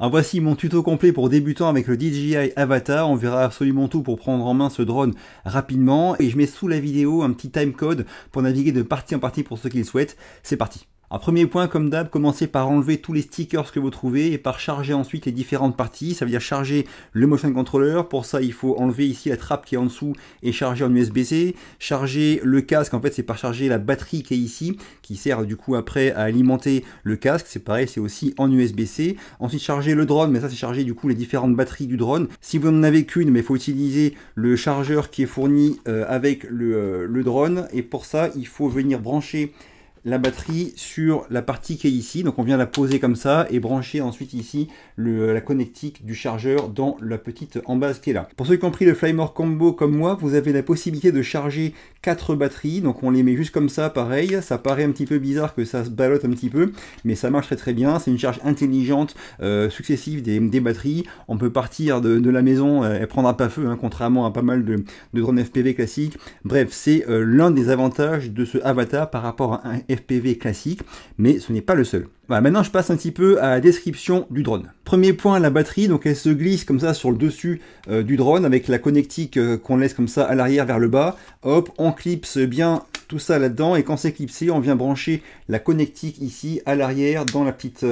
Alors voici mon tuto complet pour débutants avec le DJI Avata. On verra absolument tout pour prendre en main ce drone rapidement. Et je mets sous la vidéo un petit timecode pour naviguer de partie en partie pour ceux qui le souhaitent. C'est parti. Alors premier point, comme d'hab, commencez par enlever tous les stickers que vous trouvez et par charger ensuite les différentes parties. Ça veut dire charger le motion controller. Pour ça, il faut enlever ici la trappe qui est en dessous et charger en USB-C. Charger le casque, en fait, c'est par charger la batterie qui est ici, qui sert du coup après à alimenter le casque. C'est pareil, c'est aussi en USB-C. Ensuite, charger le drone, mais ça, c'est charger du coup les différentes batteries du drone. Si vous n'en avez qu'une, mais il faut utiliser le chargeur qui est fourni avec le drone. Et pour ça, il faut venir brancher la batterie sur la partie qui est ici, donc on vient la poser comme ça et brancher ensuite ici la connectique du chargeur dans la petite embase qui est là. Pour ceux qui ont pris le Flymore Combo comme moi, vous avez la possibilité de charger 4 batteries, donc on les met juste comme ça, pareil, ça paraît un petit peu bizarre que ça se ballotte un petit peu, mais ça marche très bien, c'est une charge intelligente successive des batteries, on peut partir de la maison, elle prendra pas feu, hein, contrairement à pas mal de drones FPV classiques. Bref, c'est l'un des avantages de ce Avata par rapport à un FPV classique, mais ce n'est pas le seul. Voilà, maintenant je passe un petit peu à la description du drone. Premier point, la batterie, donc elle se glisse comme ça sur le dessus du drone avec la connectique qu'on laisse comme ça à l'arrière vers le bas. Hop, on clipse bien tout ça là-dedans et quand c'est clipsé, on vient brancher la connectique ici à l'arrière dans la petite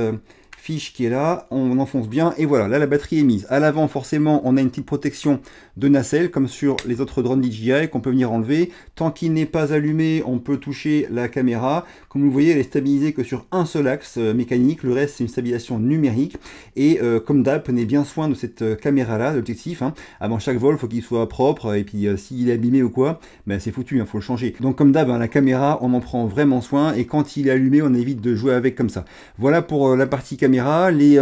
fiche qui est là, on enfonce bien et voilà, là la batterie est mise. À l'avant forcément on a une petite protection de nacelle comme sur les autres drones DJI qu'on peut venir enlever. Tant qu'il n'est pas allumé, on peut toucher la caméra. Comme vous voyez, elle est stabilisée que sur un seul axe mécanique, le reste c'est une stabilisation numérique et comme d'hab, prenez bien soin de cette caméra là, de l'objectif, hein. Avant chaque vol, il faut qu'il soit propre et puis s'il est abîmé ou quoi, ben, c'est foutu, il faut le changer. Donc comme d'hab, hein, la caméra, on en prend vraiment soin et quand il est allumé, on évite de jouer avec comme ça. Voilà pour la partie caméra. Les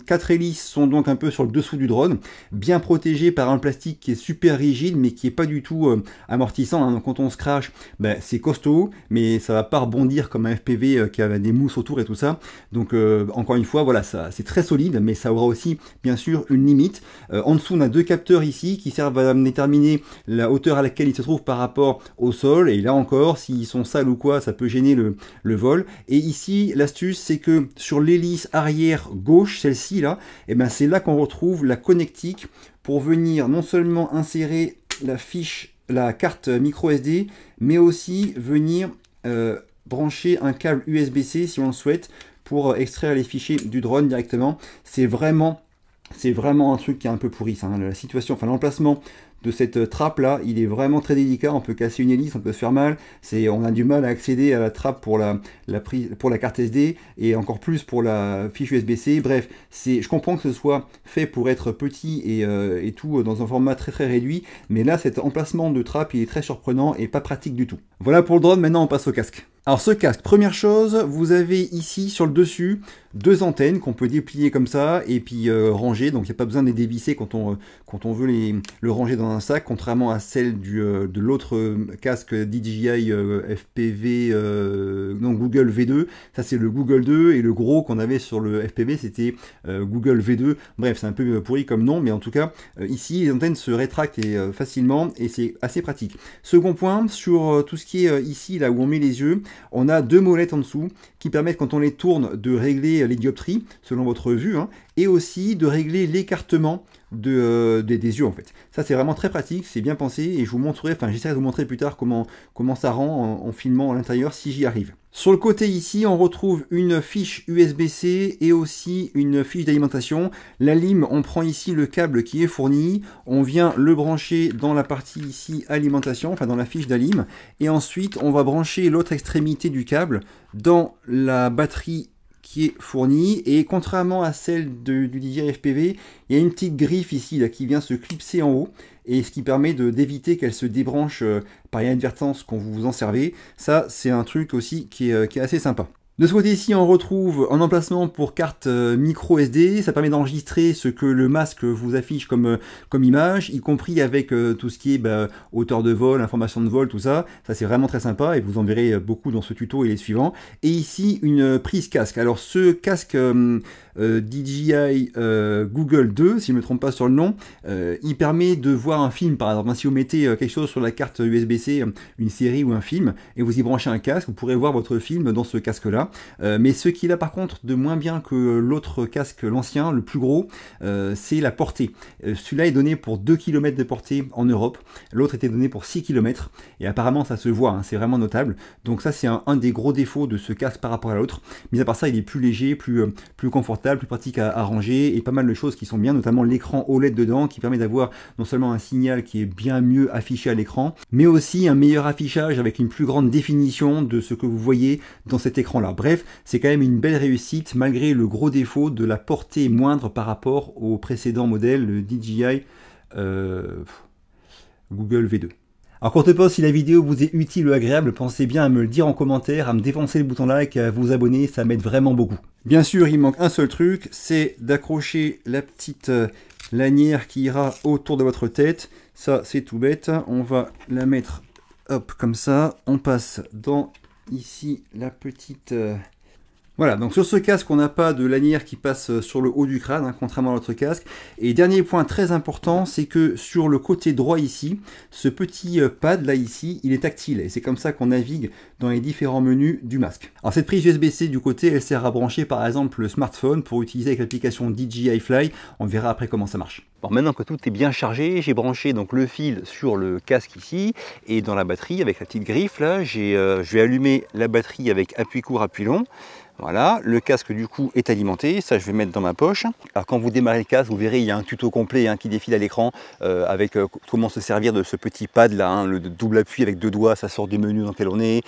4 hélices sont donc un peu sur le dessous du drone, bien protégées par un plastique qui est super rigide mais qui est pas du tout amortissant, hein. Donc quand on se crache, ben, c'est costaud mais ça va pas rebondir comme un FPV qui a des mousses autour et tout ça. Donc encore une fois, voilà, ça c'est très solide mais ça aura aussi bien sûr une limite. En dessous on a 2 capteurs ici qui servent à déterminer la hauteur à laquelle ils se trouvent par rapport au sol et là encore s'ils sont sales ou quoi ça peut gêner le vol. Et ici l'astuce c'est que sur l'hélice arrière gauche, celle-ci là, et ben c'est là qu'on retrouve la connectique pour venir non seulement insérer la carte micro SD, mais aussi venir brancher un câble USB-C si on le souhaite pour extraire les fichiers du drone directement. C'est vraiment un truc qui est un peu pourri, ça, hein. La situation, enfin l'emplacement de cette trappe là, il est vraiment très délicat, on peut casser une hélice, on peut se faire mal, on a du mal à accéder à la trappe pour la carte SD et encore plus pour la fiche USB-C. Bref, je comprends que ce soit fait pour être petit et tout dans un format très réduit, mais là cet emplacement de trappe il est très surprenant et pas pratique du tout. Voilà pour le drone, maintenant on passe au casque. Alors ce casque, première chose, vous avez ici sur le dessus 2 antennes qu'on peut déplier comme ça et puis ranger, donc il n'y a pas besoin de les dévisser quand on veut le ranger dans un sac, contrairement à celle de l'autre casque DJI FPV, non Google V2, ça c'est le Google 2 et le gros qu'on avait sur le FPV c'était Google V2, bref c'est un peu pourri comme nom, mais en tout cas ici les antennes se rétractent facilement et c'est assez pratique. Second point, sur tout ce qui est ici là où on met les yeux, on a 2 molettes en dessous qui permettent quand on les tourne de régler les dioptries selon votre vue, hein, et aussi de régler l'écartement des yeux en fait. Ça c'est vraiment très pratique, c'est bien pensé et je vous montrerai, enfin j'essaierai de vous montrer plus tard comment ça rend en filmant à l'intérieur si j'y arrive. Sur le côté ici, on retrouve une fiche USB-C et aussi une fiche d'alimentation. La lime, on prend ici le câble qui est fourni, on vient le brancher dans la partie ici alimentation, enfin dans la fiche d'alim, et ensuite on va brancher l'autre extrémité du câble dans la batterie qui est fournie, et contrairement à celle du DJI FPV, il y a une petite griffe ici là, qui vient se clipser en haut, et ce qui permet d'éviter qu'elle se débranche par inadvertance quand vous vous en servez. Ça c'est un truc aussi qui est assez sympa. De ce côté ici, on retrouve un emplacement pour carte micro SD. Ça permet d'enregistrer ce que le masque vous affiche comme image, y compris avec tout ce qui est hauteur de vol, information de vol, tout ça. Ça c'est vraiment très sympa et vous en verrez beaucoup dans ce tuto et les suivants. Et ici, une prise casque. Alors ce casque DJI Google 2, si je ne me trompe pas sur le nom, il permet de voir un film par exemple. Si vous mettez quelque chose sur la carte USB-C, une série ou un film, et vous y branchez un casque, vous pourrez voir votre film dans ce casque-là. Mais ce qu'il a par contre de moins bien que l'autre casque, l'ancien, le plus gros, c'est la portée. Celui-là est donné pour 2 km de portée en Europe, l'autre était donné pour 6 km, et apparemment ça se voit, hein, c'est vraiment notable. Donc ça c'est un des gros défauts de ce casque par rapport à l'autre. Mis à part ça, il est plus léger, plus confortable, plus pratique à ranger, et pas mal de choses qui sont bien, notamment l'écran OLED dedans, qui permet d'avoir non seulement un signal qui est bien mieux affiché à l'écran, mais aussi un meilleur affichage avec une plus grande définition de ce que vous voyez dans cet écran-là. Bref, c'est quand même une belle réussite, malgré le gros défaut de la portée moindre par rapport au précédent modèle, le DJI Google V2. Alors courte pause, si la vidéo vous est utile ou agréable, pensez bien à me le dire en commentaire, à me défoncer le bouton like, à vous abonner, ça m'aide vraiment beaucoup. Bien sûr, il manque un seul truc, c'est d'accrocher la petite lanière qui ira autour de votre tête. Ça, c'est tout bête, on va la mettre, hop, comme ça. On passe dans, ici, la petite... Voilà, donc sur ce casque, on n'a pas de lanière qui passe sur le haut du crâne, hein, contrairement à l'autre casque. Et dernier point très important, c'est que sur le côté droit ici, ce petit pad là ici, il est tactile. Et c'est comme ça qu'on navigue dans les différents menus du masque. Alors cette prise USB-C du côté, elle sert à brancher par exemple le smartphone pour utiliser avec l'application DJI Fly. On verra après comment ça marche. Bon, maintenant que tout est bien chargé, j'ai branché donc le fil sur le casque ici. Et dans la batterie, avec la petite griffe là, je vais allumer la batterie avec appui court, appui long. Voilà, le casque du coup est alimenté, ça je vais mettre dans ma poche. Alors quand vous démarrez le casque, vous verrez il y a un tuto complet qui défile à l'écran avec comment se servir de ce petit pad là, le double appui avec 2 doigts, ça sort du menu dans lequel on est.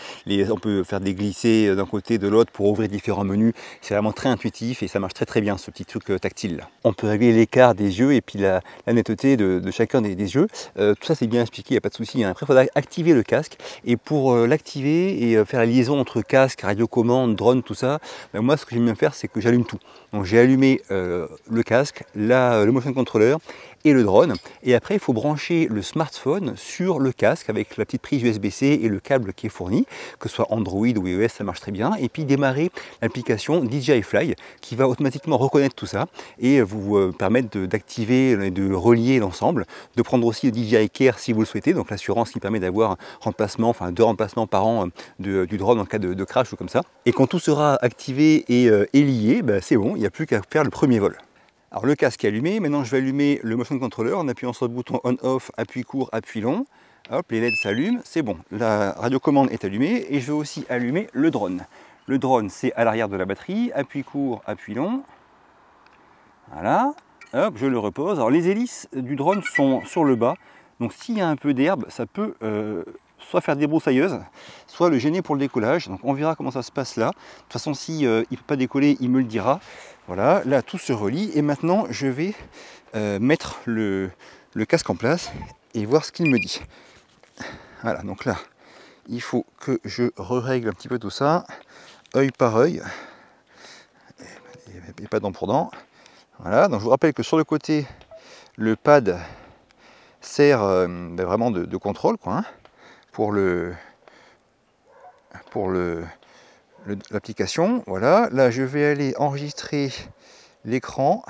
On peut faire des glissés d'un côté de l'autre pour ouvrir différents menus. C'est vraiment très intuitif et ça marche très bien ce petit truc tactile là. On peut régler l'écart des yeux et puis la netteté de chacun des yeux. Tout ça c'est bien expliqué, il n'y a pas de souci. Après il faudra activer le casque et pour l'activer et faire la liaison entre casque, radiocommande, drone, tout ça, ben moi ce que j'aime bien faire c'est que j'allume tout. Donc j'ai allumé le casque, le motion controller et le drone, et après il faut brancher le smartphone sur le casque avec la petite prise USB-C et le câble qui est fourni, que ce soit Android ou iOS, ça marche très bien, et puis démarrer l'application DJI Fly qui va automatiquement reconnaître tout ça et vous permettre d'activer et de relier l'ensemble, de prendre aussi le DJI Care si vous le souhaitez, donc l'assurance qui permet d'avoir un remplacement, enfin 2 remplacements par an du drone en cas de crash ou comme ça. Et quand tout sera activé et lié, ben c'est bon, il n'y a plus qu'à faire le premier vol. Alors le casque est allumé, maintenant je vais allumer le motion controller en appuyant sur le bouton on-off, appui court, appui long. Hop, les LED s'allument, c'est bon. La radiocommande est allumée et je vais aussi allumer le drone. Le drone c'est à l'arrière de la batterie, appui court, appui long. Voilà, hop, je le repose. Alors les hélices du drone sont sur le bas, donc s'il y a un peu d'herbe, ça peut soit faire des broussailleuses, soit le gêner pour le décollage. Donc on verra comment ça se passe là. De toute façon, si il ne peut pas décoller, il me le dira. Voilà, là tout se relie et maintenant je vais mettre le casque en place et voir ce qu'il me dit. Voilà, donc là, il faut que je règle un petit peu tout ça, œil par œil, et pas dent pour dent. Voilà, donc je vous rappelle que sur le côté, le pad sert vraiment de contrôle, quoi, hein, pour l'application. Voilà, là je vais aller enregistrer l'écran.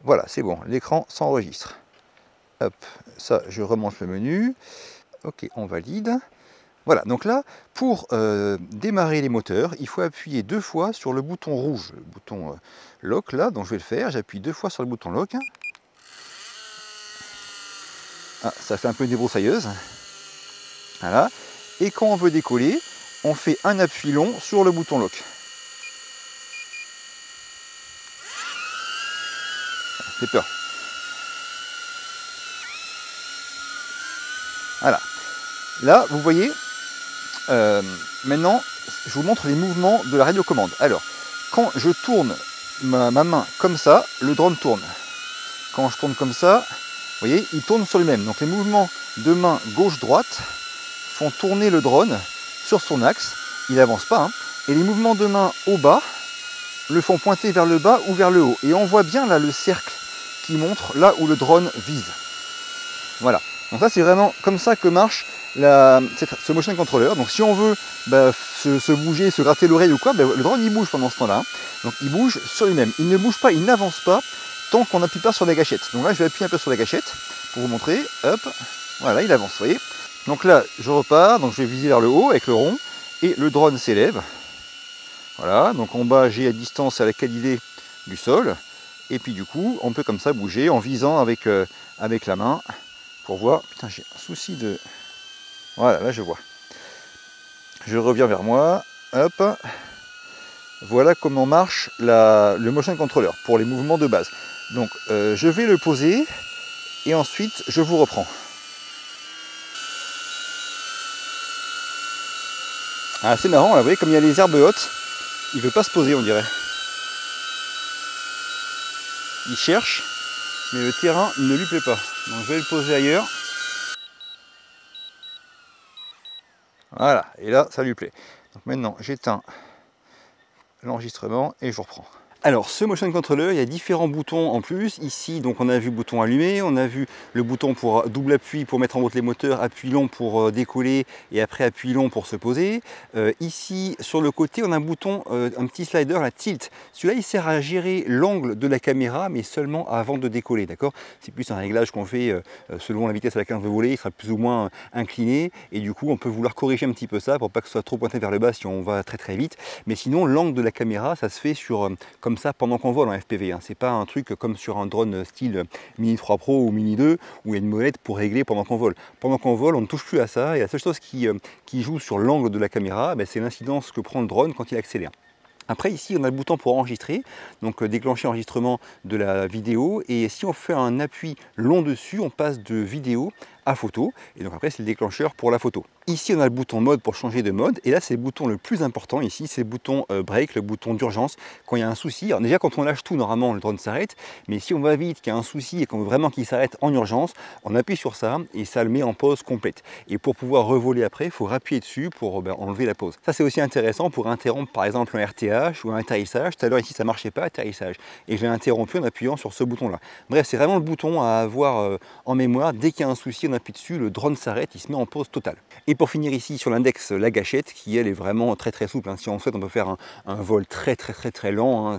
Voilà, c'est bon, l'écran s'enregistre. Hop, ça je remonte le menu. Ok, on valide. Voilà, donc là, pour démarrer les moteurs, il faut appuyer 2 fois sur le bouton rouge, le bouton lock là, donc je vais le faire. J'appuie 2 fois sur le bouton lock. Ah, ça fait un peu une débroussailleuse. Voilà. Et quand on veut décoller, on fait un appui long sur le bouton lock. C'est peur. Voilà. Là, vous voyez, maintenant, je vous montre les mouvements de la radiocommande. Alors, quand je tourne ma main comme ça, le drone tourne. Quand je tourne comme ça, vous voyez, il tourne sur lui-même. Donc les mouvements de main gauche-droite font tourner le drone sur son axe. Il n'avance pas. Hein. Et les mouvements de main au bas le font pointer vers le bas ou vers le haut. Et on voit bien là le cercle qui montre là où le drone vise. Voilà. Donc ça c'est vraiment comme ça que marche ce motion controller. Donc si on veut se bouger, se gratter l'oreille ou quoi, le drone il bouge pendant ce temps-là. Donc il bouge sur lui-même. Il ne bouge pas, il n'avance pas tant qu'on n'appuie pas sur la gâchette. Donc là je vais appuyer un peu sur la gâchette pour vous montrer. Hop, voilà, il avance, vous voyez. Donc là je repars, donc je vais viser vers le haut avec le rond et le drone s'élève. Voilà, donc en bas j'ai la distance à laquelle il est du sol. Et puis du coup, on peut comme ça bouger en visant avec, avec la main pour voir. Putain, j'ai un souci de... Voilà, là je vois. Je reviens vers moi. Hop. Voilà comment marche le motion controller pour les mouvements de base. Donc je vais le poser et ensuite je vous reprends. Ah, c'est marrant là, vous voyez comme il y a les herbes hautes, il ne veut pas se poser on dirait. Il cherche, mais le terrain ne lui plaît pas. Donc je vais le poser ailleurs. Voilà, et là ça lui plaît. Donc maintenant j'éteins l'enregistrement et je reprends. Alors ce motion controller, il y a différents boutons en plus. Ici donc on a vu le bouton allumé, on a vu le bouton pour double appui pour mettre en route les moteurs, appui long pour décoller et après appui long pour se poser. Ici sur le côté on a un bouton, un petit slider, la tilt. Celui-là il sert à gérer l'angle de la caméra mais seulement avant de décoller, d'accord? C'est plus un réglage qu'on fait selon la vitesse à laquelle on veut voler, il sera plus ou moins incliné et du coup on peut vouloir corriger un petit peu ça pour pas que ce soit trop pointé vers le bas si on va très très vite. Mais sinon l'angle de la caméra ça se fait sur comme ça pendant qu'on vole en FPV, hein. C'est pas un truc comme sur un drone style Mini 3 Pro ou Mini 2 où il y a une molette pour régler pendant qu'on vole. Pendant qu'on vole, on ne touche plus à ça et la seule chose qui joue sur l'angle de la caméra, c'est l'incidence que prend le drone quand il accélère. Après ici on a le bouton pour enregistrer, donc déclencher enregistrement de la vidéo et si on fait un appui long dessus, on passe de vidéo à photo et donc après c'est le déclencheur pour la photo. Ici on a le bouton mode pour changer de mode et là c'est le bouton le plus important ici, c'est le bouton break, le bouton d'urgence quand il y a un souci. Alors déjà quand on lâche tout normalement le drone s'arrête, mais si on va vite, qu'il y a un souci et qu'on veut vraiment qu'il s'arrête en urgence, on appuie sur ça et ça le met en pause complète. Et pour pouvoir revoler après, il faut appuyer dessus pour enlever la pause. Ça c'est aussi intéressant pour interrompre par exemple un RTH ou un atterrissage. Tout à l'heure ici ça marchait pas, atterrissage, et je l'ai interrompu en appuyant sur ce bouton là. Bref, c'est vraiment le bouton à avoir en mémoire. Dès qu'il y a un souci, on appuie dessus, le drone s'arrête, il se met en pause totale. Et pour finir ici sur l'index, la gâchette qui elle est vraiment très très souple, hein. Si on souhaite on peut faire un vol très lent, hein.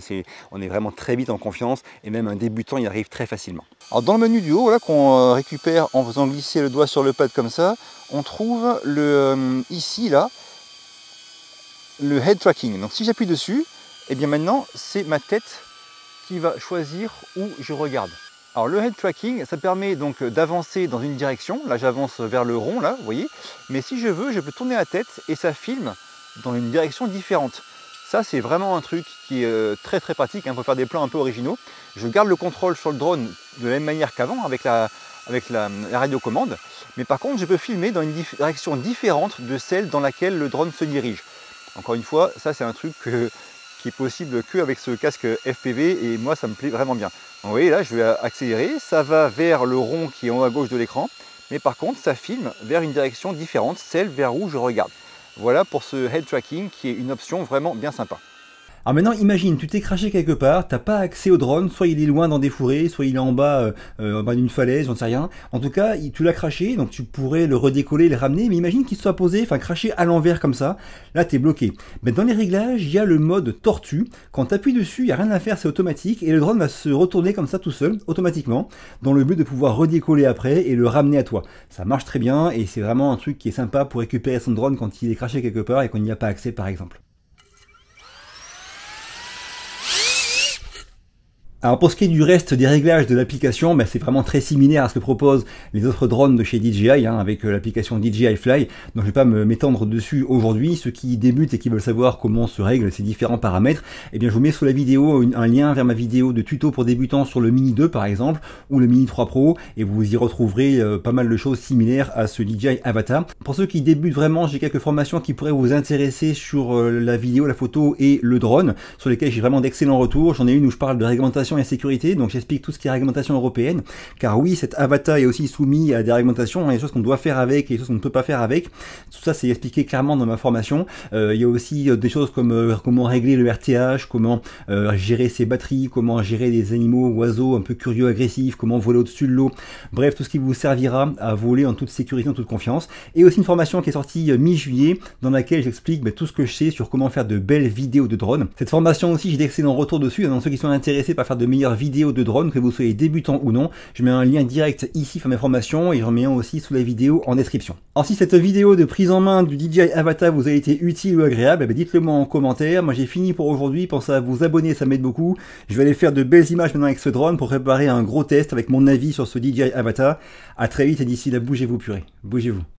On est vraiment très vite en confiance et même un débutant y arrive très facilement. Alors dans le menu du haut, voilà qu'on récupère en faisant glisser le doigt sur le pad comme ça, on trouve ici là le head tracking. Donc si j'appuie dessus, et bien maintenant c'est ma tête qui va choisir où je regarde. Alors le head tracking, ça permet donc d'avancer dans une direction. Là j'avance vers le rond, là, vous voyez. Mais si je veux, je peux tourner la tête et ça filme dans une direction différente. Ça c'est vraiment un truc qui est très pratique, hein, pour faire des plans un peu originaux. Je garde le contrôle sur le drone de la même manière qu'avant avec la radiocommande. Mais par contre je peux filmer dans une direction différente de celle dans laquelle le drone se dirige. Encore une fois, ça c'est un truc qui est possible qu'avec ce casque FPV et moi ça me plaît vraiment bien. Donc, vous voyez là je vais accélérer, ça va vers le rond qui est en haut à gauche de l'écran, mais par contre ça filme vers une direction différente, celle vers où je regarde. Voilà pour ce head tracking qui est une option vraiment bien sympa. Alors maintenant, imagine, tu t'es craché quelque part, t'as pas accès au drone, soit il est loin dans des fourrés, soit il est en bas d'une falaise, j'en sais rien. En tout cas, tu l'as craché, donc tu pourrais le redécoller, le ramener, mais imagine qu'il soit posé, enfin craché à l'envers comme ça, là t'es bloqué. Mais dans les réglages, il y a le mode tortue, quand tu appuies dessus, il n'y a rien à faire, c'est automatique, et le drone va se retourner comme ça tout seul, automatiquement, dans le but de pouvoir redécoller après et le ramener à toi. Ça marche très bien, et c'est vraiment un truc qui est sympa pour récupérer son drone quand il est craché quelque part et qu'on n'y a pas accès par exemple. Alors pour ce qui est du reste des réglages de l'application, c'est vraiment très similaire à ce que proposent les autres drones de chez DJI, hein, avec l'application DJI Fly. Donc je ne vais pas m'étendre dessus aujourd'hui. Ceux qui débutent et qui veulent savoir comment se règlent ces différents paramètres, eh bien je vous mets sous la vidéo un lien vers ma vidéo de tuto pour débutants sur le Mini 2 par exemple, ou le Mini 3 Pro, et vous y retrouverez pas mal de choses similaires à ce DJI Avata. Pour ceux qui débutent vraiment, j'ai quelques formations qui pourraient vous intéresser sur la vidéo, la photo et le drone, sur lesquelles j'ai vraiment d'excellents retours. J'en ai une où je parle de réglementation et sécurité, donc j'explique tout ce qui est réglementation européenne, car oui, cet Avata est aussi soumis à des réglementations, des choses qu'on doit faire avec et des choses qu'on ne peut pas faire avec. Tout ça c'est expliqué clairement dans ma formation. Il y a aussi des choses comme comment régler le RTH, comment gérer ses batteries, comment gérer des animaux, oiseaux un peu curieux, agressifs, comment voler au-dessus de l'eau, bref, tout ce qui vous servira à voler en toute sécurité, en toute confiance. Et aussi une formation qui est sortie mi-juillet, dans laquelle j'explique tout ce que je sais sur comment faire de belles vidéos de drone. Cette formation aussi, j'ai d'excellents retours dessus, donc ceux qui sont intéressés par faire faire de meilleures vidéos de drone, que vous soyez débutant ou non. Je mets un lien direct ici sur mes formations et j'en mets un aussi sous la vidéo en description. Alors si cette vidéo de prise en main du DJI Avata vous a été utile ou agréable, dites-le moi en commentaire. Moi j'ai fini pour aujourd'hui, pensez à vous abonner, ça m'aide beaucoup. Je vais aller faire de belles images maintenant avec ce drone pour préparer un gros test avec mon avis sur ce DJI Avata. A très vite et d'ici là, bougez-vous purée, bougez-vous.